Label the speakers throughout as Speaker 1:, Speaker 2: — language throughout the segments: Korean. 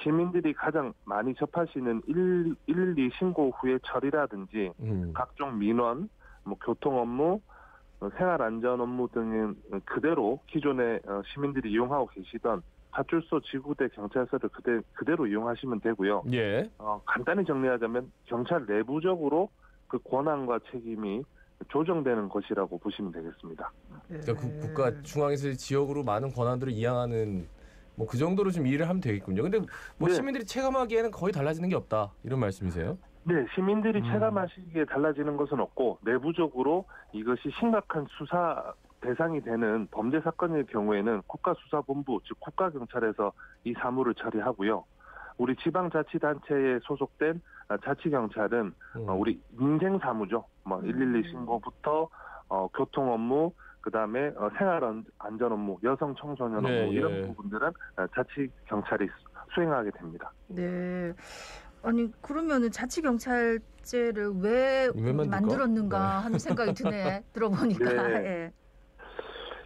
Speaker 1: 시민들이 가장 많이 접하시는 112 신고 후의 처리라든지 각종 민원, 뭐 교통 업무, 생활 안전 업무 등은 그대로 기존에 시민들이 이용하고 계시던 파출소, 지구대, 경찰서를 그대로 이용하시면 되고요.
Speaker 2: 예.
Speaker 1: 간단히 정리하자면 경찰 내부적으로 그 권한과 책임이 조정되는 것이라고 보시면 되겠습니다.
Speaker 2: 그러니까 국가 중앙에서 지역으로 많은 권한들을 이양하는 뭐 그 정도로 좀 일을 하면 되겠군요. 근데 뭐
Speaker 1: 네.
Speaker 2: 시민들이 체감하기에는 거의 달라지는 게 없다 이런 말씀이세요?
Speaker 1: 네, 시민들이 체감하시기에 달라지는 것은 없고 내부적으로 이것이 심각한 수사 대상이 되는 범죄 사건일 경우에는 국가수사본부, 즉 국가경찰에서 이 사무를 처리하고요. 우리 지방자치단체에 소속된 자치경찰은 우리 민생사무죠. 뭐 112 신고부터 교통 업무, 그다음에 생활 안전 업무, 여성 청소년 업무 이런 부분들은 자치경찰이 수행하게 됩니다.
Speaker 3: 네. 아니 그러면은 자치경찰제를 왜 만들었는가 하는 생각이 드네. 들어보니까.
Speaker 1: 네.
Speaker 3: 예.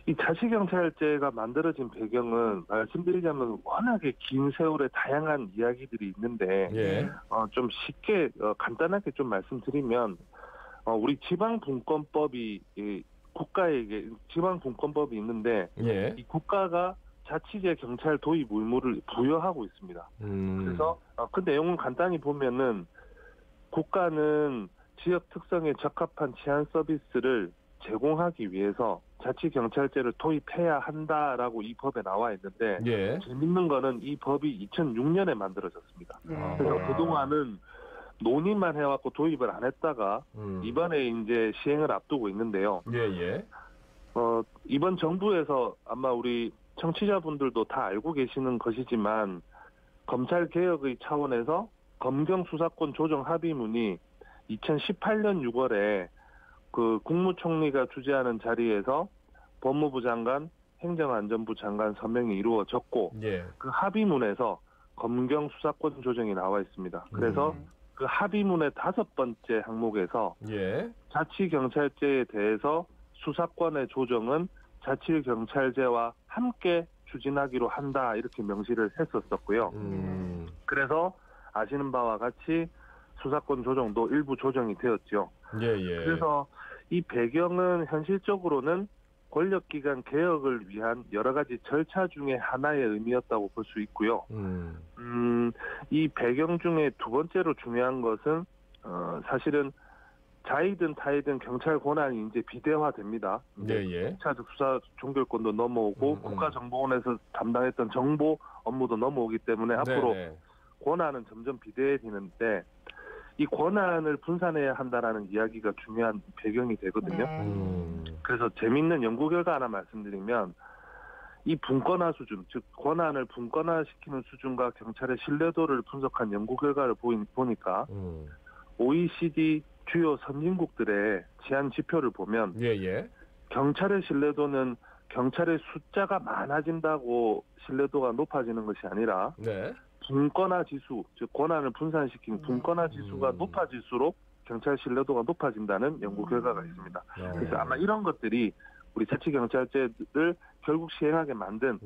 Speaker 1: 이 자치경찰제가 만들어진 배경은 말씀드리자면 워낙에 긴 세월의 다양한 이야기들이 있는데 좀 쉽게 간단하게 좀 말씀드리면 우리 지방분권법이 국가에게 지방분권법이 있는데 이 국가가 자치제 경찰 도입 의무를 부여하고 있습니다. 그래서 그 내용을 간단히 보면은 국가는 지역 특성에 적합한 치안 서비스를 제공하기 위해서 자치경찰제를 도입해야 한다라고 이 법에 나와 있는데 재밌는 거는 이 법이 2006년에 만들어졌습니다. 그래서 그동안은 논의만 해왔고 도입을 안 했다가 이번에 이제 시행을 앞두고 있는데요. 이번 정부에서 아마 우리 청취자분들도 다 알고 계시는 것이지만 검찰개혁의 차원에서 검경수사권 조정 합의문이 2018년 6월에 그 국무총리가 주재하는 자리에서 법무부 장관, 행정안전부 장관 서명이 이루어졌고 그 합의문에서 검경 수사권 조정이 나와 있습니다. 그래서 그 합의문의 5번째 항목에서 자치경찰제에 대해서 수사권의 조정은 자치경찰제와 함께 추진하기로 한다 이렇게 명시를 했었었고요. 그래서 아시는 바와 같이 수사권 조정도 일부 조정이 되었죠. 그래서 이 배경은 현실적으로는 권력기관 개혁을 위한 여러 가지 절차 중에 하나의 의미였다고 볼 수 있고요. 이 배경 중에 두 번째로 중요한 것은 사실은 자이든 타이든 경찰 권한이 이제 비대화됩니다. 경찰적 수사 종결권도 넘어오고 국가정보원에서 담당했던 정보 업무도 넘어오기 때문에 앞으로 권한은 점점 비대해지는데 이 권한을 분산해야 한다라는 이야기가 중요한 배경이 되거든요. 그래서 재미있는 연구 결과 하나 말씀드리면 이 분권화 수준, 즉 권한을 분권화시키는 수준과 경찰의 신뢰도를 분석한 연구 결과를 보니까 OECD 주요 선진국들의 치안 지표를 보면 경찰의 신뢰도는 경찰의 숫자가 많아진다고 신뢰도가 높아지는 것이 아니라 분권화 지수, 즉 권한을 분산시킨 분권화 지수가 높아질수록 경찰 신뢰도가 높아진다는 연구 결과가 있습니다. 그래서 아마 이런 것들이 우리 자치경찰제를 결국 시행하게 만든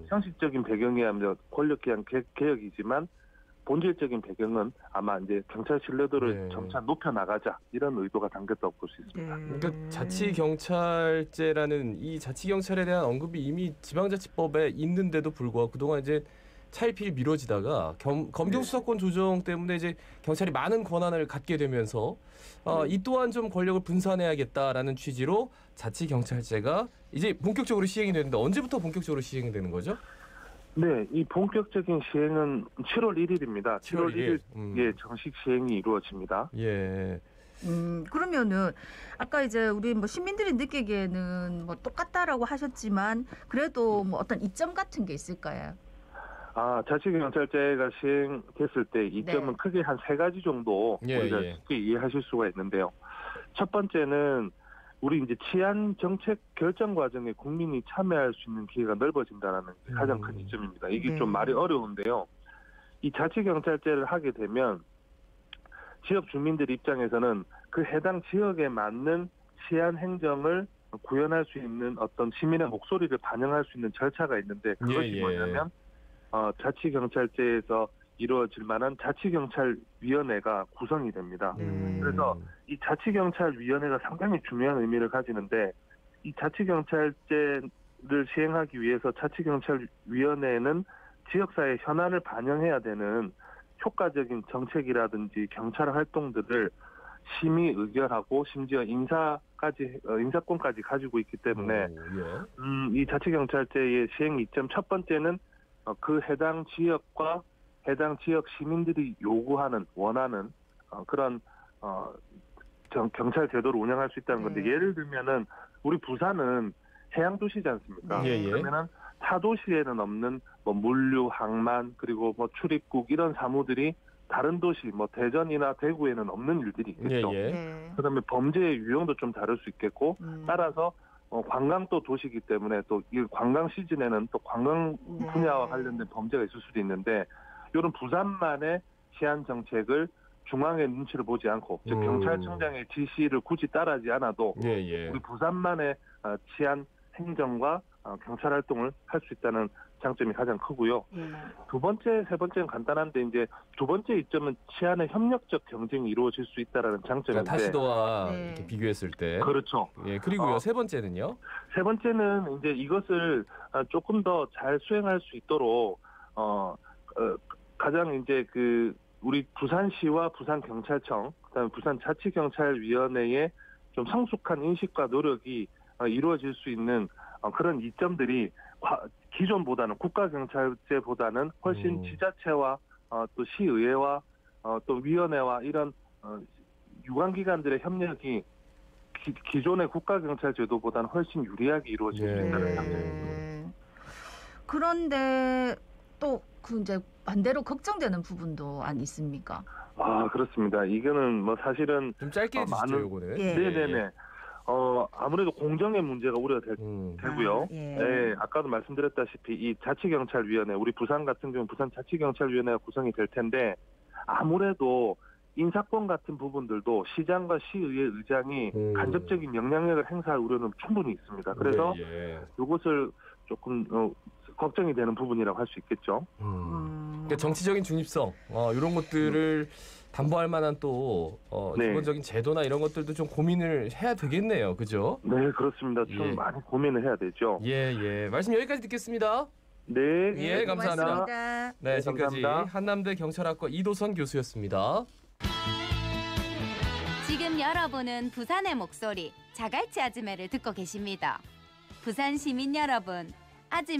Speaker 1: 형식적인 배경이야 권력기관 개혁이지만 본질적인 배경은 아마 이제 경찰 신뢰도를 점차 높여 나가자 이런 의도가 담겼다고 볼 수 있습니다.
Speaker 2: 그러니까 자치경찰제라는 이 자치경찰에 대한 언급이 이미 지방자치법에 있는데도 불구하고 그동안 이제 차일피일 미뤄지다가 검경수사권 조정 때문에 이제 경찰이 많은 권한을 갖게 되면서 이 또한 좀 권력을 분산해야겠다라는 취지로 자치경찰제가 이제 본격적으로 시행이 되는데 언제부터 본격적으로 시행이 되는 거죠?
Speaker 1: 네, 이 본격적인 시행은 7월 1일입니다. 7월 1일 정식 시행이 이루어집니다.
Speaker 3: 그러면은 아까 이제 우리 뭐 시민들이 느끼기에는 뭐 똑같다라고 하셨지만 그래도 뭐 어떤 이점 같은 게 있을까요?
Speaker 1: 자치경찰제가 시행됐을 때 이점은 크게 한 3가지 정도 우리가 쉽게 이해하실 수가 있는데요. 첫 번째는 우리 이제 치안 정책 결정 과정에 국민이 참여할 수 있는 기회가 넓어진다는 게 가장 큰 이점입니다. 이게 좀 말이 어려운데요. 이 자치경찰제를 하게 되면 지역 주민들 입장에서는 그 해당 지역에 맞는 치안 행정을 구현할 수 있는 어떤 시민의 목소리를 반영할 수 있는 절차가 있는데 그것이 뭐냐면 자치경찰제에서 이루어질 만한 자치경찰위원회가 구성이 됩니다. 그래서 이 자치경찰위원회가 상당히 중요한 의미를 가지는데 이 자치경찰제를 시행하기 위해서 자치경찰위원회는 지역사회 현안을 반영해야 되는 효과적인 정책이라든지 경찰 활동들을 심의 의결하고 심지어 인사권까지 가지고 있기 때문에 이 자치경찰제의 시행 이점 첫 번째는 그 해당 지역과 해당 지역 시민들이 요구하는 원하는 그런 경찰 제도를 운영할 수 있다는 건데 예를 들면은 우리 부산은 해양 도시지 않습니까? 그러면은 타도시에는 없는 뭐 물류, 항만 그리고 뭐 출입국 이런 사무들이 다른 도시 뭐 대전이나 대구에는 없는 일들이 있겠죠. 그다음에 범죄의 유형도 좀 다를 수 있겠고 따라서 관광 또 도시이기 때문에 또 이 관광 시즌에는 또 관광 분야와 관련된 범죄가 있을 수도 있는데 이런 부산만의 치안 정책을 중앙의 눈치를 보지 않고 즉 경찰청장의 지시를 굳이 따르지 않아도 우리 부산만의 치안 행정과 경찰 활동을 할 수 있다는 장점이 가장 크고요. 두 번째, 세 번째는 간단한데 이제 두 번째 이점은 치안의 협력적 경쟁이 이루어질 수 있다라는 장점인데
Speaker 2: 그러니까 타시도와 이렇게 비교했을 때
Speaker 1: 그렇죠.
Speaker 2: 그리고요 세 번째는요?
Speaker 1: 세 번째는 이제 이것을 조금 더 잘 수행할 수 있도록 가장 이제 그 우리 부산시와 부산경찰청, 그다음에 부산자치경찰위원회의 좀 성숙한 인식과 노력이 이루어질 수 있는 그런 이점들이 기존보다는 국가경찰제보다는 훨씬 지자체와 또 시의회와 또 위원회와 이런 유관기관들의 협력이 기존의 국가경찰제도보다는 훨씬 유리하게 이루어질 수 있다는 장점입니다.
Speaker 3: 그런데 또 그 이제 반대로 걱정되는 부분도 안 있습니까?
Speaker 1: 그렇습니다. 이거는 뭐 사실은
Speaker 2: 좀 짧게 해주시죠, 요거는.
Speaker 1: 네네네. 아무래도 공정의 문제가 우려되고요. 아까도 말씀드렸다시피 이 자치경찰위원회, 우리 부산 같은 경우 부산 자치경찰위원회가 구성이 될 텐데 아무래도 인사권 같은 부분들도 시장과 시의회 의장이 간접적인 영향력을 행사할 우려는 충분히 있습니다. 그래서 이것을 조금 걱정이 되는 부분이라고 할 수 있겠죠.
Speaker 2: 그러니까 정치적인 중립성 이런 것들을 담보할 만한 또 기본적인 제도나 이런 것들도 좀 고민을 해야 되겠네요. 그죠?
Speaker 1: 네, 그렇습니다. 좀 많이 고민을 해야 되죠.
Speaker 2: 말씀 여기까지 듣겠습니다.
Speaker 1: 네,
Speaker 2: 감사합니다.
Speaker 3: 고맙습니다.
Speaker 2: 네, 지금까지
Speaker 1: 감사합니다.
Speaker 2: 한남대 경찰학과 이도선 교수였습니다.
Speaker 4: 지금 여러분은 부산의 목소리 자갈치 아즈매를 듣고 계십니다. 부산 시민 여러분, 아즈매